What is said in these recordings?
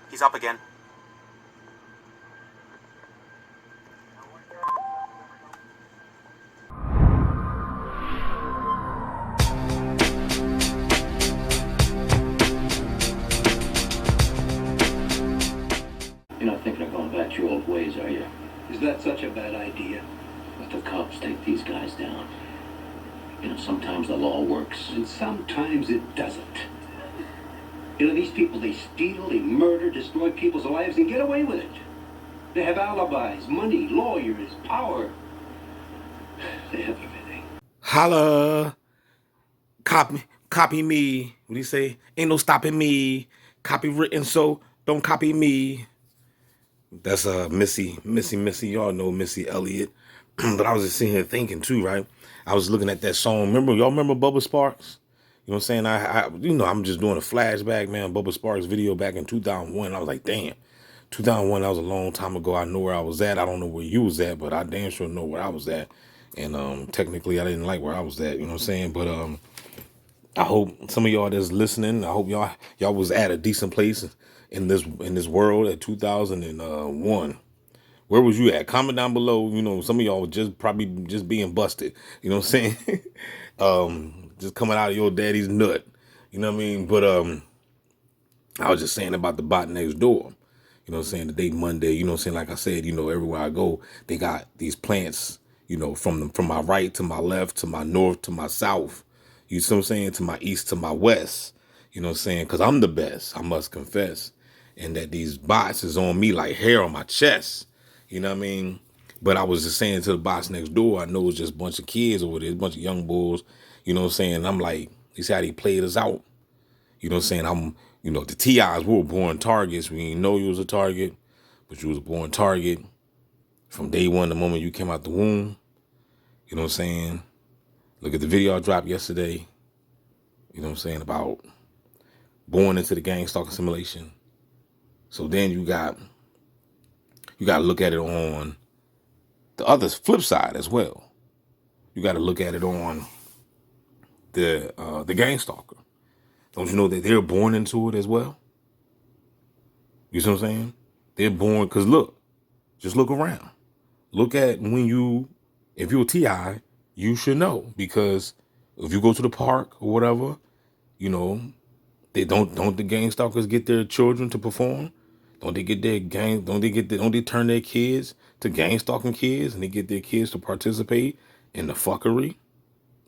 He's up again. You're not thinking of going back to your old ways, are you? Is that such a bad idea? Let the cops take these guys down. You know, sometimes the law works. And sometimes it doesn't. You know, these people, they steal, they murder, destroy people's lives and get away with it. They have alibis, money, lawyers, power. They have everything. Holla. Copy me. What do you say? Ain't no stopping me. Copywritten, so don't copy me. That's Missy. Y'all know Missy Elliott. But I was just sitting here thinking too, right? I was looking at that song. Y'all remember Bubba Sparks? You know what I'm saying? I'm just doing a flashback, man. Bubba Sparks video back in 2001. I was like, damn, 2001, that was a long time ago. I know where I was at. I don't know where you was at, but I damn sure know where I was at. And technically, I didn't like where I was at. You know what I'm saying? But I hope some of y'all that's listening, I hope y'all was at a decent place in this world at 2001. Where was you at? Comment down below. You know, some of y'all just probably just being busted. You know what I'm saying? Just coming out of your daddy's nut. You know what I mean? But I was just saying about the bot next door. You know what I'm saying? Today Monday, you know what I'm saying? Like I said, you know, everywhere I go, they got these plants, you know, from my right to my left to my north to my south. You see what I'm saying? To my east to my west. You know what I'm saying? Because I'm the best, I must confess. And that these bots is on me like hair on my chest. You know what I mean? But I was just saying to the bots next door, I know it's just a bunch of kids over there, a bunch of young bulls. You know what I'm saying? I'm like, you see how they played us out? You know what I'm saying? You know, the TIs, we were born targets. We didn't know you was a target, but you was a born target from day one, the moment you came out the womb. You know what I'm saying? Look at the video I dropped yesterday. You know what I'm saying? About born into the gang stalking simulation. So then you got to look at it on the other flip side as well. You got to look at it on the gang stalker. Don't you know that they're born into it as well? You see what I'm saying? They're born, because look, just look around. Look at if you're a TI, you should know, because if you go to the park or whatever, you know, they don't the gang stalkers get their children to perform? Don't they turn their kids to gang stalking kids, and they get their kids to participate in the fuckery?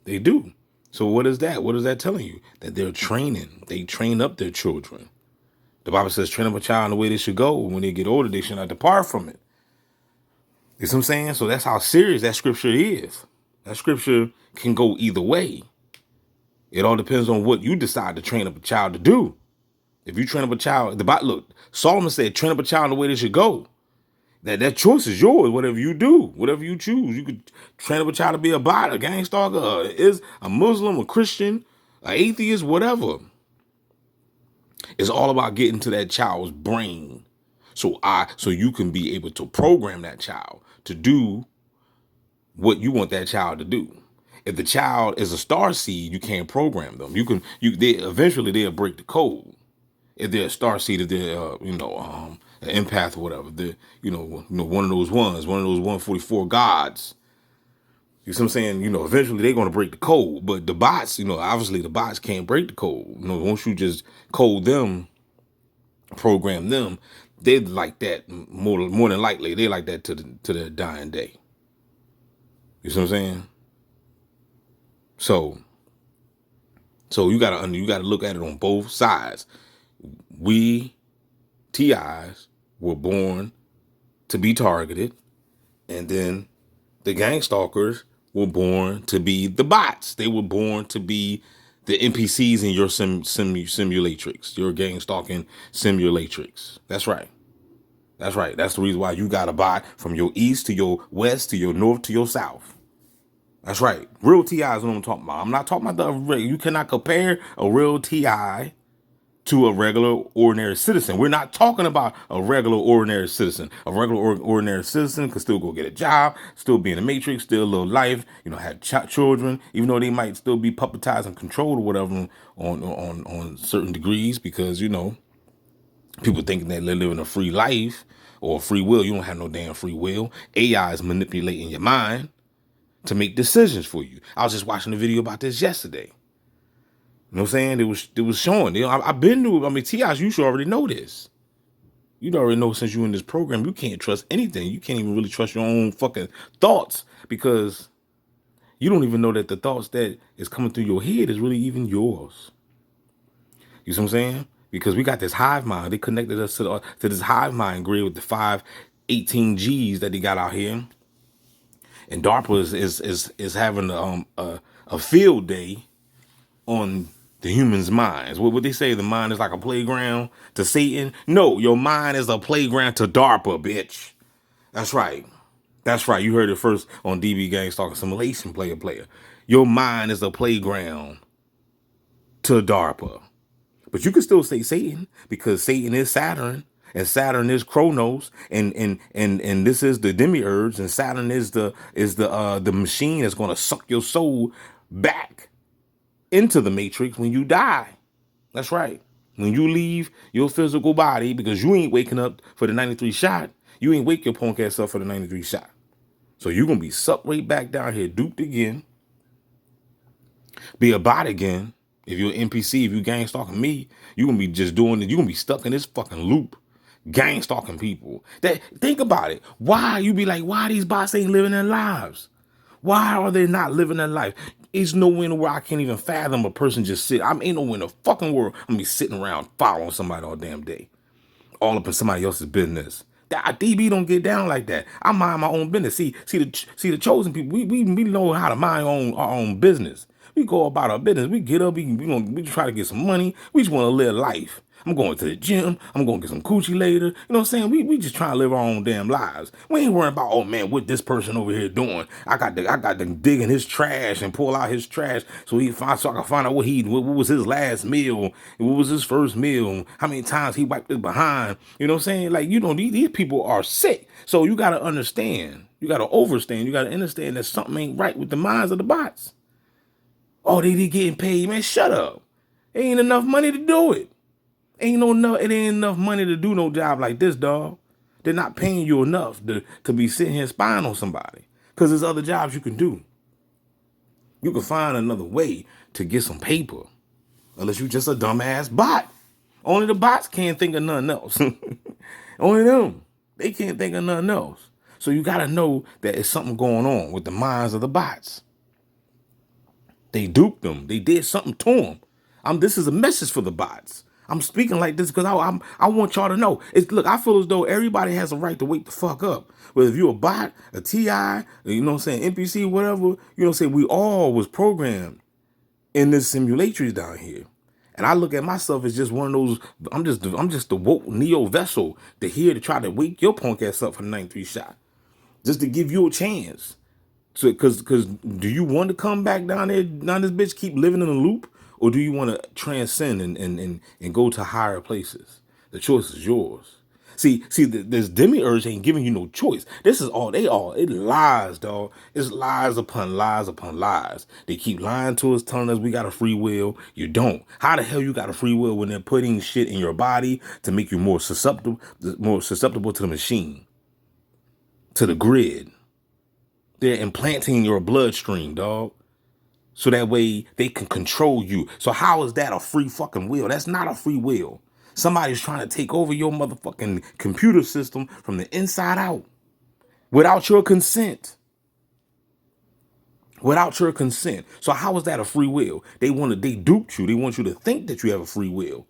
They do. So what is that? What is that telling you? That they're training. They train up their children. The Bible says, train up a child in the way they should go. When they get older, they should not depart from it. You see what I'm saying? So that's how serious that scripture is. That scripture can go either way. It all depends on what you decide to train up a child to do. If you train up a child, look, Solomon said, train up a child in the way they should go. That choice is yours. Whatever you do, whatever you choose, you could train up a child to be a bot, a gang stalker, is a Muslim, a Christian, an atheist, whatever. It's all about getting to that child's brain, so you can be able to program that child to do what you want that child to do. If the child is a star seed, you can't program them. Eventually they'll break the code. If they're a star seed, if they're an empath or whatever, they're one of those 144 gods. You see what I'm saying? You know, eventually they're gonna break the code. But the bots, obviously the bots can't break the code. Once you just code them, program them, they like that more than likely. They like that to the dying day. You see what I'm saying? So you gotta look at it on both sides. We TIs were born to be targeted, and then the gang stalkers were born to be the bots. They were born to be the NPCs in your simulatrix, your gang stalking simulatrix. That's right. That's right. That's the reason why you got to buy from your east to your west to your north to your south. That's right. Real TI is what I'm talking about. I'm not talking about you cannot compare a real TI to a regular ordinary citizen. We're not talking about a regular ordinary citizen. A regular ordinary citizen can still go get a job, still be in the matrix, still live life, have children, even though they might still be puppetized and controlled or whatever on certain degrees, because People thinking that they're living a free life or free will. You don't have no damn free will. AI is manipulating your mind to make decisions for you. I was just watching a video about this yesterday. You know what I'm saying? It was showing. You know, I've been to. I mean, T.I., you should already know this. You already know since you're in this program, you can't trust anything. You can't even really trust your own fucking thoughts because you don't even know that the thoughts that is coming through your head is really even yours. You see what I'm saying? Because we got this hive mind. They connected us to this hive mind grid with the 518 Gs that they got out here. And DARPA is having a field day on the human's minds. What would they say? The mind is like a playground to Satan? No, your mind is a playground to DARPA, bitch. That's right. That's right. You heard it first on DB Gang Stalker Simulation Player. Your mind is a playground to DARPA. But you can still say Satan because Satan is Saturn and Saturn is Chronos and this is the demiurge and Saturn is the machine that's going to suck your soul back into the matrix when you die. That's right. When you leave your physical body, because you ain't waking up for the 93 shot, you ain't wake your punk ass up for the 93 shot. So you're going to be sucked right back down here, duped again, be a bot again. If you're an NPC, if you gang stalking me, you're going to be just doing it. You're going to be stuck in this fucking loop, gang stalking people. Think about it. Why these bots ain't living their lives? Why are they not living their life? It's nowhere in the world I can't even fathom a person just sit. Ain't nowhere in the fucking world I'm gonna be sitting around following somebody all damn day, all up in somebody else's business. That DB don't get down like that. I mind my own business. See the chosen people. We know how to mind our own business. We go about our business. We get up. We try to get some money. We just want to live life. I'm going to the gym. I'm going to get some coochie later. You know what I'm saying? We just trying to live our own damn lives. We ain't worrying about, oh man, what this person over here doing. I got to dig in his trash and pull out his trash so I can find out what was his last meal, what was his first meal, how many times he wiped his behind. You know what I'm saying? Like, you know, these people are sick. So you got to understand. You got to overstand. You got to understand that something ain't right with the minds of the bots. Oh, they getting paid, man. Shut up. Ain't enough money to do it. It ain't enough money to do no job like this, dog. They're not paying you enough to be sitting here spying on somebody. Because there's other jobs you can do. You can find another way to get some paper. Unless you just a dumbass bot. Only the bots can't think of nothing else. Only them. They can't think of nothing else. So you got to know that there's something going on with the minds of the bots. They duped them. They did something to them. This is a message for the bots. I'm speaking like this because I want y'all to know. Look, I feel as though everybody has a right to wake the fuck up. Whether if you're a bot, a TI, you know what I'm saying, NPC, whatever, you know what I'm saying, we all was programmed in this simulatory down here. And I look at myself as just one of those, I'm just the woke Neo vessel to try to wake your punk ass up for the 93 shot. Just to give you a chance. So, cause do you want to come back down there, down this bitch, keep living in a loop? Or do you want to transcend and go to higher places? The choice is yours. See, this demiurge ain't giving you no choice. This is it lies, dog. It's lies upon lies upon lies. They keep lying to us, telling us we got a free will. You don't. How the hell you got a free will when they're putting shit in your body to make you more susceptible to the machine, to the grid? They're implanting your bloodstream, dog. So that way they can control you. So how is that a free fucking will? That's not a free will. Somebody's trying to take over your motherfucking computer system from the inside out without your consent. Without your consent. So how is that a free will? They duped you. They want you to think that you have a free will.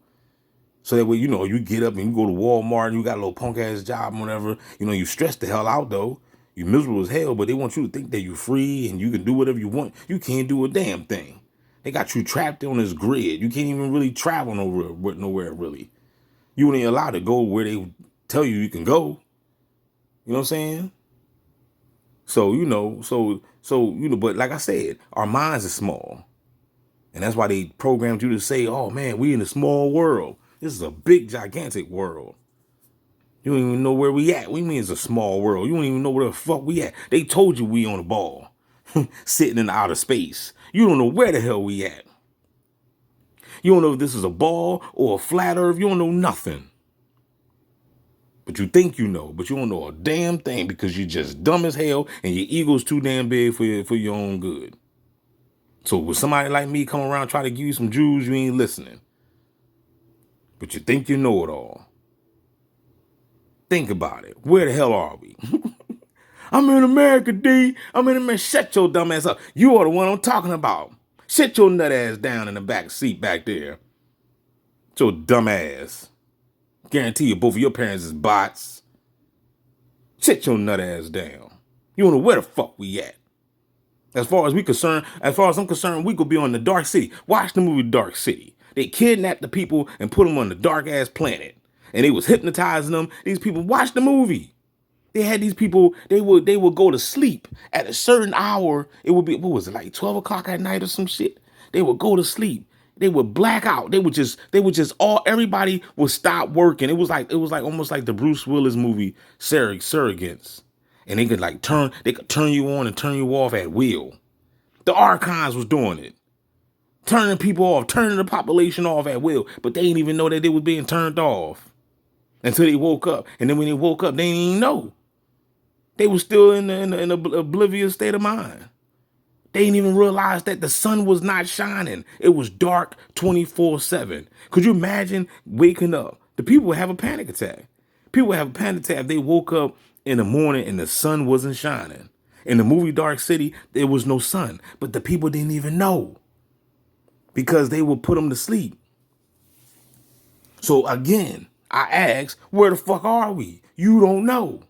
So that way, you know, you get up and you go to Walmart and you got a little punk ass job and whatever. You know, you stress the hell out though. You miserable as hell, but they want you to think that you're free and you can do whatever you want. You can't do a damn thing. They got you trapped on this grid. You can't even really travel nowhere really. You ain't allowed to go where they tell you can go. You know what I'm saying? So, you know, but like I said, our minds are small. And that's why they programmed you to say, oh man, we in a small world. This is a big, gigantic world. You don't even know where we at. We mean it's a small world. You don't even know where the fuck we at. They told you we on the ball. Sitting in outer space. You don't know where the hell we at. You don't know if this is a ball or a flat earth. You don't know nothing. But you think you know, but you don't know a damn thing because you're just dumb as hell and your ego's too damn big for your own good. So when somebody like me come around try to give you some jewels, you ain't listening. But you think you know it all. Think about it. Where the hell are we? I'm in America, D. I'm in America. Shut your dumb ass up. You are the one I'm talking about. Sit your nut ass down in the back seat back there. Your dumb ass. Guarantee you both of your parents is bots. Sit your nut ass down. You don't know where the fuck we at. As far as I'm concerned, we could be on the Dark City. Watch the movie Dark City. They kidnapped the people and put them on the dark ass planet. And they was hypnotizing them. These people, watch the movie. They had these people, they would go to sleep at a certain hour. It would be, what was it, like 12 o'clock at night or some shit? They would go to sleep. They would black out. They would just everybody would stop working. It was like almost like the Bruce Willis movie Surrogates. And they could turn you on and turn you off at will. The archives was doing it. Turning people off, turning the population off at will. But they didn't even know that they was being turned off until they woke up. And then when they woke up, they didn't even know. They were still in an oblivious state of mind. They didn't even realize that the sun was not shining. It was dark 24/7. Could you imagine waking up? The people would have a panic attack. People would have a panic attack if they woke up in the morning and the sun wasn't shining. In the movie Dark City, there was no sun, but the people didn't even know because they would put them to sleep. So again, I ask, where the fuck are we? You don't know.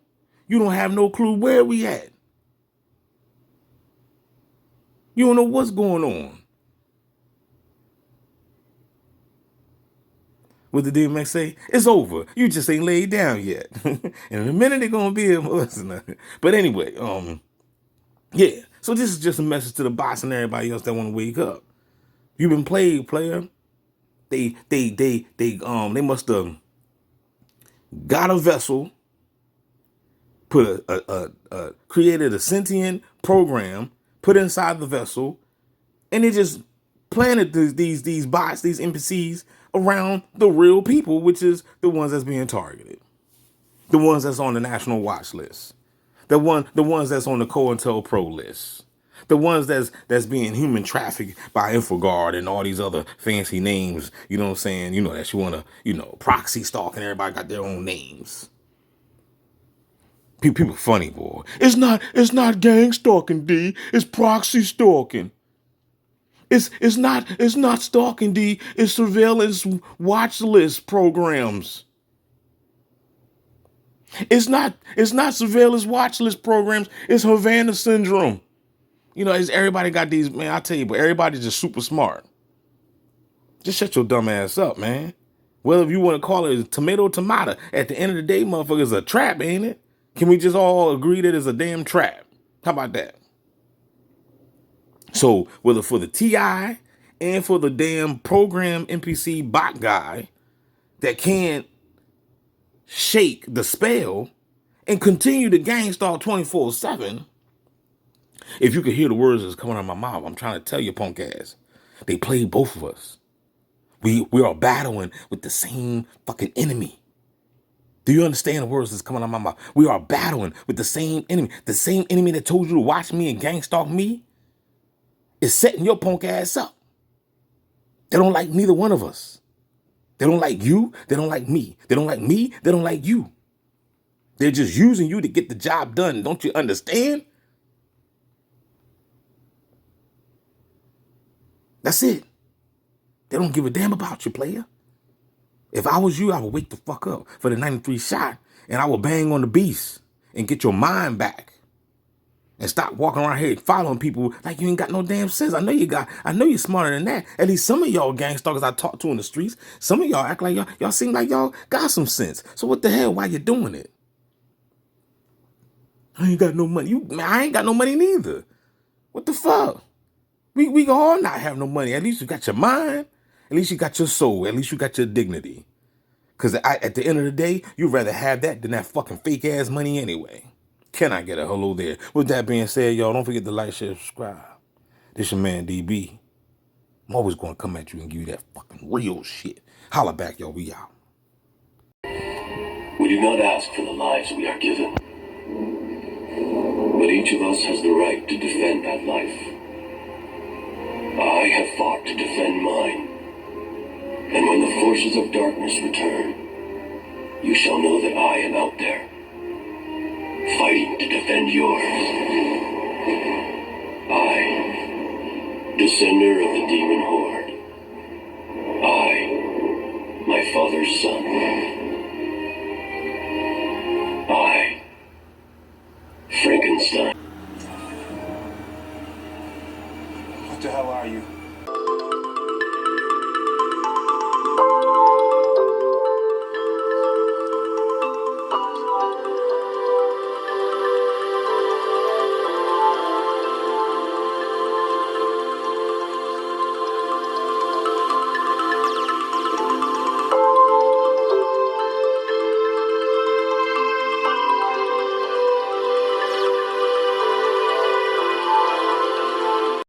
You don't have no clue where we at. You don't know what's going on. What the DMX say? It's over. You just ain't laid down yet. And in a minute they're gonna be a listener. But anyway, yeah. So this is just a message to the boss and everybody else that want to wake up. You've been played, player. They must have got a vessel, put created a sentient program, put inside the vessel, and they just planted these bots, these NPCs around the real people, which is the ones that's being targeted, the ones that's on the national watch list, the ones that's on the COINTELPRO list, the ones that's being human trafficked by InfoGuard and all these other fancy names. You know what I'm saying? You know that you want to, proxy stalking. Everybody got their own names. People funny, boy. It's not gang stalking, D. It's proxy stalking. It's not stalking, D. It's surveillance watch list programs. It's not surveillance watch list programs. It's Havana syndrome. Everybody got these, man. I tell you, but everybody's just super smart. Just shut your dumb ass up, man. Well, if you want to call it tomato, at the end of the day, motherfucker, it's a trap, ain't it? Can we just all agree that it's a damn trap? How about that? So whether for the TI and for the damn program NPC bot guy that can't shake the spell and continue to gang stalk 24/7, if you could hear the words that's coming out of my mouth, I'm trying to tell you, punk ass, they played both of us. We are battling with the same fucking enemy. Do you understand the words that's coming out of my mouth? We are battling with the same enemy. The same enemy that told you to watch me and gang stalk me is setting your punk ass up. They don't like neither one of us. They don't like you. They don't like me. They don't like me. They don't like you. They're just using you to get the job done. Don't you understand? That's it. They don't give a damn about you, player. If I was you, I would wake the fuck up for the 93 shot and I would bang on the beast and get your mind back. And stop walking around here following people like you ain't got no damn sense. I know you're smarter than that. At least some of y'all gang stalkers I talk to in the streets, some of y'all act like y'all seem like y'all got some sense. So what the hell, why you doing it? I ain't got no money. I ain't got no money neither. What the fuck? We all not have no money. At least you got your mind. At least you got your soul. At least you got your dignity. Because at the end of the day, you'd rather have that than that fucking fake ass money anyway. Can I get a hello there? With that being said, y'all, don't forget to like, share, subscribe. This your man, DB. I'm always going to come at you and give you that fucking real shit. Holla back, y'all. We out. We do not ask for the lives we are given, but each of us has the right to defend that life. I have fought to defend mine, and when the forces of darkness return, you shall know that I am out there, fighting to defend yours. I, descender of the demon horde. I, my father's son.